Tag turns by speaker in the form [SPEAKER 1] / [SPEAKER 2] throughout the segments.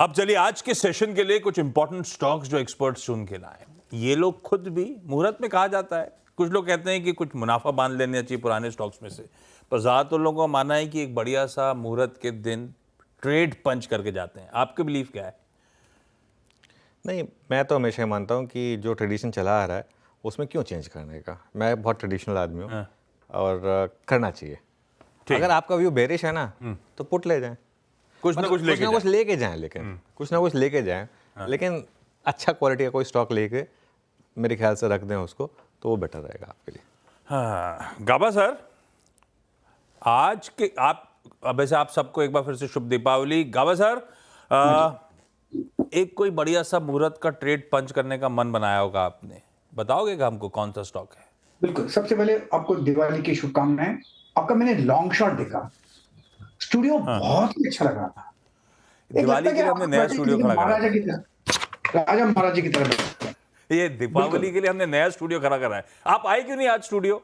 [SPEAKER 1] अब चलिए आज के सेशन के लिए कुछ इंपॉर्टेंट स्टॉक्स जो एक्सपर्ट्स चुन के लाए। ये लोग खुद भी मुहूर्त में कहा जाता है, कुछ लोग कहते हैं कि कुछ मुनाफा बांध लेना चाहिए पुराने स्टॉक्स में से, पर ज़्यादातर लोगों का मानना है कि एक बढ़िया सा मुहूर्त के दिन ट्रेड पंच करके जाते हैं। आपके बिलीफ क्या है?
[SPEAKER 2] नहीं, मैं तो हमेशा मानता हूँ कि जो ट्रेडिशन चला आ रहा है उसमें क्यों चेंज करने का। मैं बहुत ट्रेडिशनल आदमी हूँ और करना चाहिए। अगर आपका व्यू बेरिश है ना तो पुट ले जाएं,
[SPEAKER 1] कुछ ना कुछ
[SPEAKER 2] लेके जाएं, लेकिन कुछ ना कुछ लेके जाएं, लेकिन अच्छा क्वालिटी का कोई स्टॉक लेके मेरे ख्याल से रख दें उसको, तो वो बेटर रहेगा आपके लिए।
[SPEAKER 1] हाँ गाबा सर, आज के आप वैसे आप सबको एक बार फिर से शुभ दीपावली। गाबा सर, एक कोई बढ़िया सा मुहूर्त का ट्रेड पंच करने का मन बनाया होगा आपने, बताओगे कि हमको कौन सा स्टॉक है?
[SPEAKER 3] बिल्कुल, सबसे पहले आपको दिवाली की शुभकामनाएं। आपका मैंने लॉन्ग शॉट देखा, स्टूडियो बहुत ही अच्छा लग रहा था।
[SPEAKER 1] दिवाली के लिए हमने नया स्टूडियो खड़ा करा
[SPEAKER 3] महाराजा की तरह, राजा महाराजा की तरह।
[SPEAKER 1] ये दीपावली के लिए हमने नया स्टूडियो खड़ा करा है। आप आए क्यों नहीं आज स्टूडियो?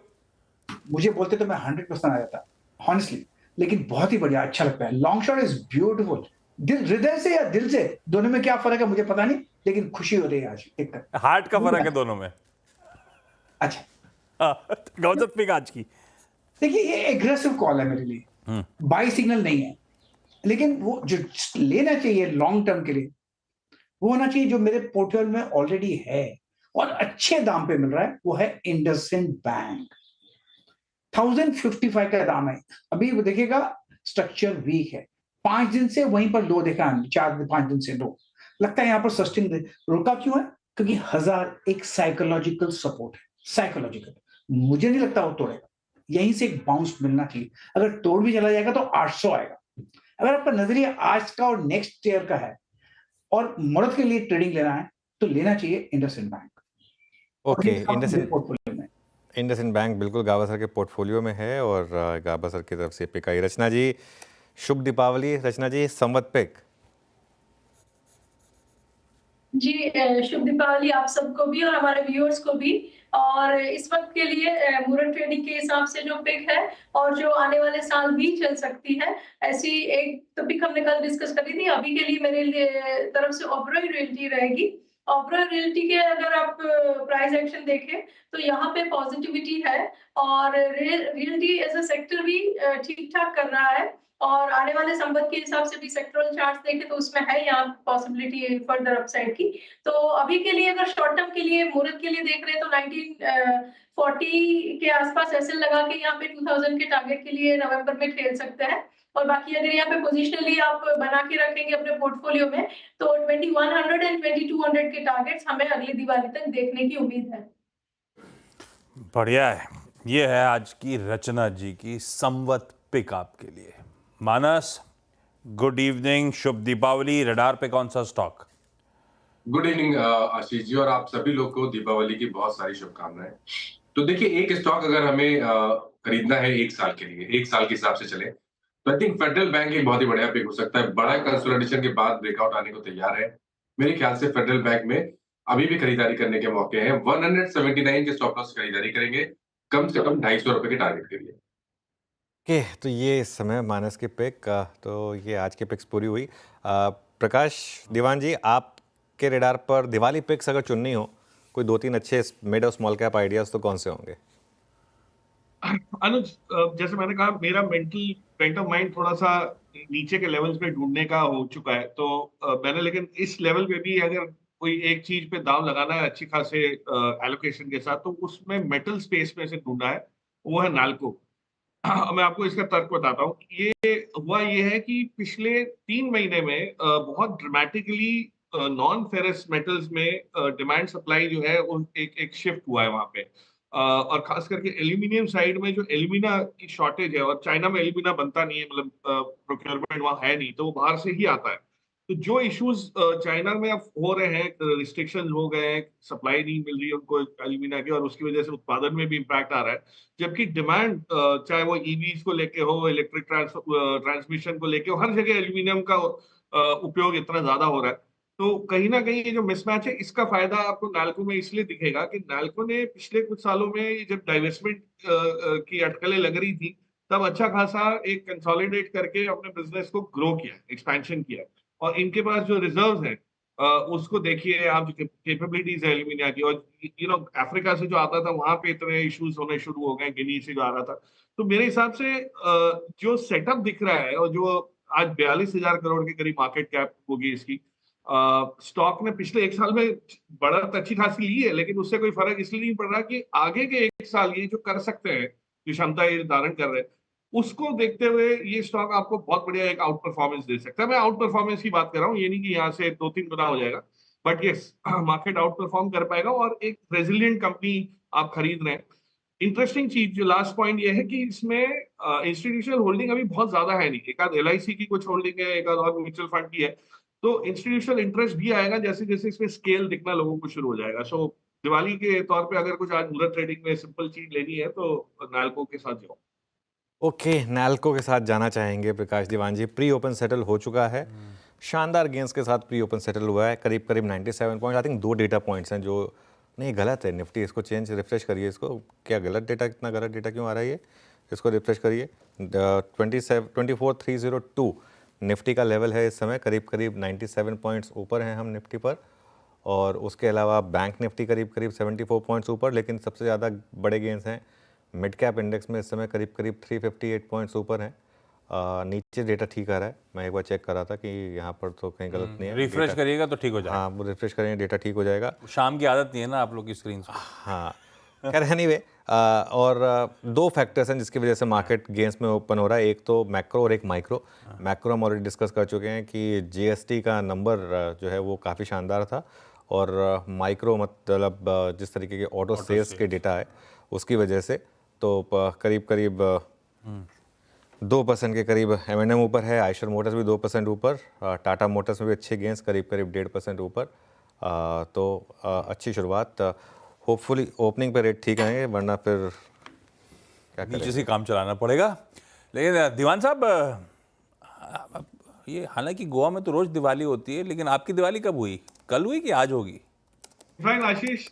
[SPEAKER 3] मुझे बोलते तो मैं 100% आ जाता हॉनेस्टली, लेकिन बहुत ही बढ़िया, अच्छा लगता है। Long shot is beautiful. दिल, हृदय से या दिल से, दोनों में क्या फर्क है मुझे पता नहीं, लेकिन खुशी हो रही है आज देखकर।
[SPEAKER 1] हार्ट का फर्क है दोनों में।
[SPEAKER 3] अच्छा,
[SPEAKER 1] गौतम पिक आज की
[SPEAKER 3] देखिए ये एग्रेसिव कॉल है मेरे लिए, बाई सिग्नल नहीं है, लेकिन वो जो लेना चाहिए लॉन्ग टर्म के लिए वो होना चाहिए जो मेरे पोर्टफोलियो में ऑलरेडी है और अच्छे दाम पे मिल रहा है, वो है इंडसइंड बैंक। 1055 का दाम है अभी। वो देखिएगा स्ट्रक्चर वीक है, 5 दिन से वहीं पर लो देखा, 4-5 दिन से लो लगता है। यहां पर सस्टेन रुका क्यों है? क्योंकि 1000 एक साइकोलॉजिकल सपोर्ट है, साइकोलॉजिकल। मुझे नहीं लगता वो तोड़ेगा, यहीं से एक बाउंस मिलना चाहिए। अगर तोड़ भी चला जाएगा तो 800 आएगा। अगर आपका नजरिया आज का और नेक्स्ट ईयर का है और मुहूर्त के लिए ट्रेडिंग लेना है तो लेना चाहिए IndusInd bank.
[SPEAKER 2] Okay, IndusInd bank बिल्कुल गाबा सर के पोर्टफोलियो में है और गाबा सर की तरफ से पिक आई। रचना जी, शुभ दीपावली। रचना जी, संवत पिक
[SPEAKER 4] जी, शुभ दीपावली आप सबको भी और हमारे व्यूअर्स को भी। और इस वक्त के लिए मुहूर्त ट्रेडिंग के हिसाब से जो पिक है और जो आने वाले साल भी चल सकती है, ऐसी एक तो पिक हमने कल डिस्कस करी थी। अभी के लिए मेरे लिए तरफ से ओबरॉय रियल्टी रहेगी। ओबरॉय रियल्टी के अगर आप प्राइस एक्शन देखें तो यहाँ पे पॉजिटिविटी है और रियल्टी एज अ सेक्टर भी ठीक ठाक कर रहा है। और आने वाले संवत के हिसाब से भी सेक्टरल चार्ट्स देखें तो उसमें है यहाँ पॉसिबिलिटी फर्दर अपसाइड की। तो अभी के लिए अगर शॉर्ट टर्म के लिए मुहूर्त के लिए देख रहे हैं तो 1940 के आसपास एसएल लगा के यहाँ पे 2000 के टारगेट के लिए नवंबर में खेल सकते हैं। और बाकी अगर यहाँ पे पोजिशनली आप बना के रखेंगे अपने पोर्टफोलियो में तो 2100 एंड 2200 के टारगेट्स हमें अगली दिवाली तक देखने की उम्मीद है।
[SPEAKER 1] बढ़िया है। ये है आज की रचना जी की संवत पिक आपके लिए। मानस, गुड इवनिंग, शुभ दीपावली। रडार पे कौन सा stock?
[SPEAKER 5] Good evening Ashish ji, और आप सभी लोग को दीपावली की बहुत सारी शुभकामनाएं। तो देखिए, एक स्टॉक अगर हमें खरीदना है 1 साल के लिए, 1 साल के हिसाब से चले, तो आई थिंक फेडरल बैंक एक बहुत ही बढ़िया पिक हो सकता है। बड़ा कंसोलिडेशन के बाद ब्रेकआउट आने को तैयार है। मेरे ख्याल से फेडरल बैंक में अभी भी खरीदारी करने के मौके हैं। 179 के स्टॉप लॉस खरीदारी करेंगे, कम से कम 250 रुपए के टारगेट के लिए।
[SPEAKER 2] के तो ये इस समय मानस के पिक का, तो ये आज की पिक्स पूरी हुई। प्रकाश दीवान जी, आपके रेडार पर दिवाली पिक्स अगर चुननी हो, कोई 2-3 अच्छे मिड और स्मॉल कैप आइडियाज तो कौन से होंगे?
[SPEAKER 6] अनुज, जैसे मैंने कहा, मेरा मेंटल फ्रेंट ऑफ माइंड थोड़ा सा नीचे के लेवल्स पे ढूंढने का हो चुका है। तो मैंने, लेकिन इस लेवल पे भी अगर कोई एक चीज पे दाम लगाना है अच्छी खासे एलोकेशन के साथ, तो उसमें मेटल स्पेस में से ढूंढना है, वो है नाल्को। मैं आपको इसका तर्क बताता हूँ। ये हुआ ये है कि पिछले 3 महीने में बहुत ड्रामेटिकली नॉन फेरस मेटल्स में डिमांड सप्लाई जो है वो एक शिफ्ट हुआ है वहां पे। और खास करके एल्यूमिनियम साइड में जो एल्यूमिना की शॉर्टेज है, और चाइना में एल्यूमिना बनता नहीं है, मतलब प्रोक्योरमेंट वहां है नहीं, तो वो बाहर से ही आता है। तो जो इश्यूज चाइना में अब हो रहे हैं, रिस्ट्रिक्शंस हो गए हैं, सप्लाई नहीं मिल रही है उनको एल्यूमिना की, और उसकी वजह से उत्पादन में भी इम्पैक्ट आ रहा है। जबकि डिमांड, चाहे वो ईवीज को लेके हो, इलेक्ट्रिक ट्रांसमिशन को लेके हो, हर जगह एल्यूमिनियम का उपयोग इतना ज्यादा हो रहा है। तो कहीं ना कहीं ये जो मिसमैच है, इसका फायदा आपको नाल्को में इसलिए दिखेगा कि नाल्को ने पिछले कुछ सालों में जब डाइवेस्टमेंट की अटकलें लग रही थी, तब अच्छा खासा एक कंसोलिडेट करके अपने बिजनेस को ग्रो किया, एक्सपेंशन किया। और इनके पास जो रिजर्व है उसको देखिए आप, जो कैपेबिलिटीज है एल्यूमिनिया की, और अफ्रीका से जो आता था वहां पे इतने इश्यूज होने शुरू हो गए, गिनी से जो आ रहा था। तो मेरे हिसाब से जो सेटअप दिख रहा है, और जो आज 42,000 करोड़ के करीब मार्केट कैप होगी इसकी, स्टॉक ने पिछले एक साल में बढ़त अच्छी खासी ली है, लेकिन उससे कोई फर्क इसलिए नहीं पड़ रहा कि आगे के एक साल ये जो कर सकते हैं, जो क्षमता ये धारण कर रहे हैं, उसको देखते हुए ये स्टॉक आपको बहुत बढ़िया एक आउट परफॉर्मेंस दे सकता है। मैं आउट परफॉर्मेंस की बात कर रहा हूँ, ये नहीं कि यहाँ से 2-3 गुना हो जाएगा, but yes, market out perform कर पाएगा और एक रेजिलियंट कंपनी आप खरीद रहे हैं। इंटरेस्टिंग चीज जो लास्ट पॉइंट ये है कि इसमें इंस्टीट्यूशनल होल्डिंग अभी बहुत ज्यादा है नहीं, एक आध LIC की कुछ होल्डिंग है, एक आध और म्यूचुअल फंड की है, तो इंस्टीट्यूशनल इंटरेस्ट भी आएगा जैसे जैसे इसमें स्केल दिखना लोगों को शुरू हो जाएगा। सो दिवाली के तौर पे अगर कुछ आज मुहूर्त ट्रेडिंग में सिंपल चीज लेनी है तो नालको के साथ जाओ।
[SPEAKER 2] ओके, नाल्को के साथ जाना चाहेंगे प्रकाश दीवान जी। प्री ओपन सेटल हो चुका है, शानदार गेंस के साथ प्री ओपन सेटल हुआ है, करीब करीब 97 point. I think 2 data points हैं जो नहीं, गलत है। निफ्टी इसको चेंज, रिफ्रेश करिए इसको, क्या गलत डेटा, इतना गलत डेटा क्यों आ रहा है ये, इसको रिफ्रेश करिए। 24,302 निफ्टी का लेवल है इस समय, करीब करीब 97 पॉइंट्स ऊपर हैं हम निफ्टी पर, और उसके अलावा बैंक निफ्टी करीब करीब 74 पॉइंट्स ऊपर। लेकिन सबसे ज़्यादा बड़े गेंस हैं मिड कैप इंडेक्स में, इस समय करीब करीब 358 पॉइंट्स ऊपर हैं। नीचे डेटा ठीक आ रहा है, मैं एक बार चेक कर रहा था कि यहाँ पर तो कहीं गलत नहीं है।
[SPEAKER 1] रिफ्रेश करिएगा तो ठीक हो जाएगा।
[SPEAKER 2] हाँ, वो रिफ्रेश करेंगे, डेटा ठीक हो जाएगा।
[SPEAKER 1] शाम की आदत नहीं है ना आप लोग की स्क्रीन से।
[SPEAKER 2] हाँ, खैर एनीवे, और 2 फैक्टर्स हैं जिसकी वजह से मार्केट गेंस में ओपन हो रहा है, एक तो मैक्रो और एक माइक्रो। मैक्रो हम ऑलरेडी डिस्कस कर चुके हैं कि GST का नंबर जो है वो काफ़ी शानदार था, और माइक्रो मतलब जिस तरीके के ऑटो सेल्स के डेटा है उसकी वजह से तो करीब करीब 2% के करीब M&M ऊपर है, आयशर मोटर्स भी 2% ऊपर, टाटा मोटर्स में भी अच्छे गेंस करीब करीब 1.5% ऊपर। तो अच्छी शुरुआत, होपफुली ओपनिंग पे रेट ठीक आएंगे, वरना फिर क्या करें,
[SPEAKER 1] नीचे से काम चलाना पड़ेगा। लेकिन दीवान साहब, ये हालांकि गोवा में तो रोज दिवाली होती है, लेकिन आपकी दिवाली कब हुई? कल हुई कि आज होगी?
[SPEAKER 6] इनफैक्ट आशीष,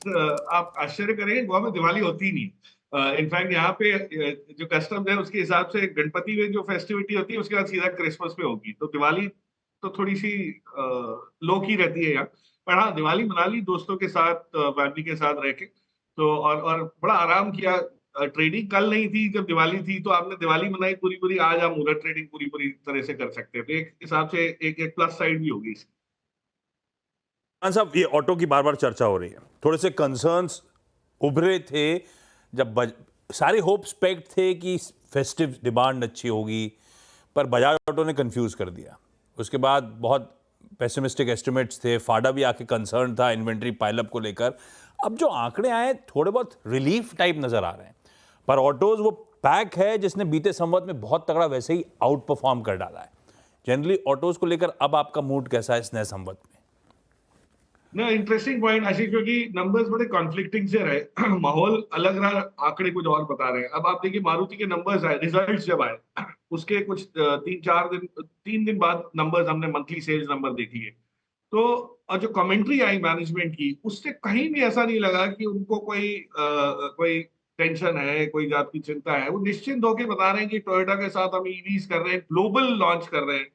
[SPEAKER 6] आप आश्चर्य करेंगे, गोवा में दिवाली होती ही नहीं। इनफैक्ट यहाँ पे जो कस्टम है उसके हिसाब से गणपति में जो फेस्टिविटी होती है उसके बाद सीधा क्रिसमस पे होगी, तो दिवाली तो थोड़ी सी लो की रहती है यहाँ। पर हाँ, दिवाली मना ली दोस्तों के साथ, फैमिली के साथ रह के, तो और बड़ा आराम किया। ट्रेडिंग कल नहीं थी जब दिवाली थी, तो आपने दिवाली मनाई पूरी पूरी, आज आप मुहूर्त ट्रेडिंग पूरी पूरी तरह से कर सकते हैं, तो एक हिसाब से एक प्लस साइड भी होगी इसकी।
[SPEAKER 1] साहब, ये ऑटो की बार बार चर्चा हो रही है, थोड़े से कंसर्न्स उभरे थे जब सारे होप्स पैक्ड थे कि फेस्टिव डिमांड अच्छी होगी, पर बजाज ऑटो ने कंफ्यूज कर दिया। उसके बाद बहुत पेसिमिस्टिक एस्टिमेट्स थे, फाडा भी आके कंसर्न था इन्वेंट्री पाइलअप को लेकर। अब जो आंकड़े आए थोड़े बहुत रिलीफ टाइप नजर आ रहे हैं, पर ऑटोज वो पैक है जिसने बीते संवत में बहुत तगड़ा वैसे ही आउट परफॉर्म कर डाला है। जनरली ऑटोज को लेकर अब आपका मूड कैसा है इस नए संवत में?
[SPEAKER 6] ना, इंटरेस्टिंग पॉइंट आशीष, क्योंकि नंबर्स बड़े कॉन्फ्लिक्टिंग से रहे, माहौल अलग रहा, आंकड़े कुछ और बता रहे हैं। अब आप देखिए मारुति के नंबर्स आए, रिजल्ट्स जब आए उसके कुछ 3 दिन बाद नंबर्स, हमने मंथली सेल्स नंबर देख लिए, तो और जो कमेंट्री आई मैनेजमेंट की, उससे कहीं भी ऐसा नहीं लगा कि उनको कोई टेंशन है, कोई जात की चिंता है। वो निश्चिंत होकर बता रहे हैं कि टोयोटा के साथ हम EVs कर रहे हैं, ग्लोबल लॉन्च कर रहे हैं,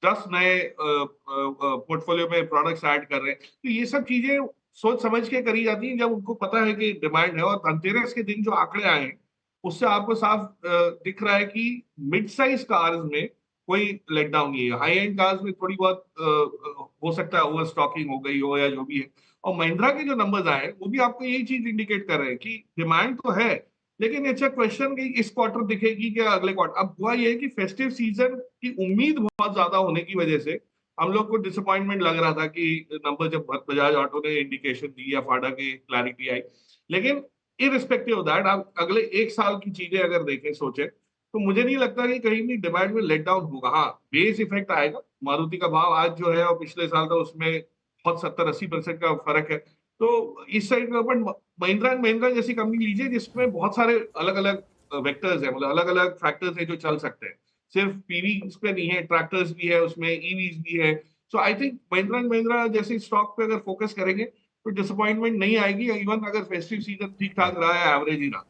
[SPEAKER 6] 10 नए पोर्टफोलियो में प्रोडक्ट्स ऐड कर रहे हैं। तो ये सब चीजें सोच समझ के करी जाती हैं जब उनको पता है कि डिमांड है। और धनतेरस के दिन जो आंकड़े आए हैं उससे आपको साफ दिख रहा है कि मिड साइज कार्स में कोई लेट डाउन नहीं है, हाई एंड कार्स में थोड़ी बहुत हो सकता है ओवर स्टॉकिंग हो गई हो या जो भी है। और महिंद्रा के जो नंबर्स आए वो भी आपको यही चीज इंडिकेट कर रहे हैं कि डिमांड तो है, लेकिन अच्छा क्वेश्चन कि इस क्वार्टर दिखेगी क्या अगले क्वार्टर। अब हुआ ये है कि फेस्टिव सीजन की उम्मीद बहुत ज्यादा होने की वजह से हम लोग को डिसअपॉइंटमेंट लग रहा था कि नंबर जब बजाज ऑटो ने इंडिकेशन दी या फाडा की क्लैरिटी आई। लेकिन इररिस्पेक्टिव ऑफ दैट, आप अगले 1 साल की चीजें अगर देखें, सोचे, तो मुझे नहीं लगता कि कहीं भी डिमांड में लेट डाउन होगा। हाँ, बेस इफेक्ट आएगा, मारुति का भाव आज जो है और पिछले साल था उसमें बहुत 70-80% का फर्क है, तो इस साइड में। बट महिंद्रा एंड महिंद्रा जैसी कंपनी लीजिए जिसमें बहुत सारे अलग अलग वेक्टर्स है, मतलब अलग अलग फैक्टर्स है जो चल सकते हैं, सिर्फ पीवी पे नहीं है, ट्रैक्टर्स भी है उसमें, EVs भी है। So I think Mahindra and Mahindra जैसे स्टॉक पे अगर फोकस करेंगे तो डिसअपॉइंटमेंट नहीं आएगी, इवन अगर फेस्टिव सीजन ठीक ठाक रहा है, एवरेज ही रहा।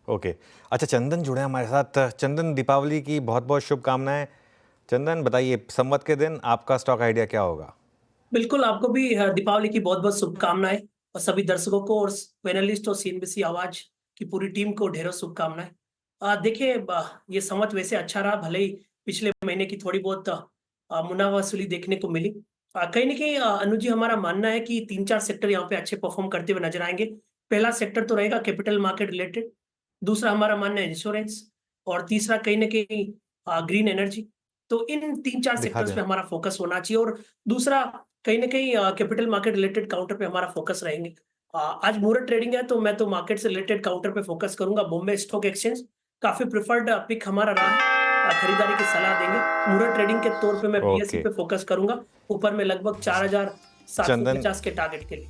[SPEAKER 2] ओके, अच्छा, चंदन जुड़े हमारे साथ। चंदन, दीपावली की बहुत बहुत शुभकामनाएं। चंदन बताइए, संवत के दिन आपका स्टॉक आइडिया क्या होगा?
[SPEAKER 7] बिल्कुल, आपको भी दीपावली की बहुत-बहुत शुभकामनाएँ और सभी दर्शकों को और पैनलिस्ट और सीएनबीसी आवाज़ की पूरी टीम को ढेरों शुभकामनाएँ। देखिए ये संवत वैसे अच्छा रहा, भले ही पिछले महीने की थोड़ी बहुत मुनाफ़ा वसूली देखने को मिली। कहीं न कहीं अनुज जी हमारा मानना है कि 3-4 सेक्टर यहाँ पे अच्छे परफ़ॉर्म करते हुए नज़र आएँगे। पहला सेक्टर तो रहेगा कैपिटल मार्केट रिलेटेड, दूसरा हमारा मानना है इंश्योरेंस और तीसरा कहीं न कहीं ग्रीन एनर्जी। तो इन 3-4
[SPEAKER 2] दिखा
[SPEAKER 7] सेक्टर्स
[SPEAKER 2] दें।
[SPEAKER 7] पे हमारा फ़ोकस होना चाहिए और दूसरा कहीं न कहीं कैपिटल मार्केट रिलेटेड काउंटर पे हमारा फ़ोकस रहेंगे। आज मुहूर्त ट्रेडिंग है तो मैं तो मार्केट से रिलेटेड काउंटर पे फ़ोकस करूँगा। बॉम्बे स्टॉक एक्सचेंज काफ़ी प्रेफर्ड पिक हमारा रहा है। खरीदारी की सलाह देंगे। मुहूर्त ट्रेडिंग के तौर पे मैं बीएसई
[SPEAKER 2] ओके।
[SPEAKER 7] पे फ़ोकस करूँगा। ऊपर में लगभग
[SPEAKER 2] चंदन
[SPEAKER 7] 4750 के टारगेट के लिए।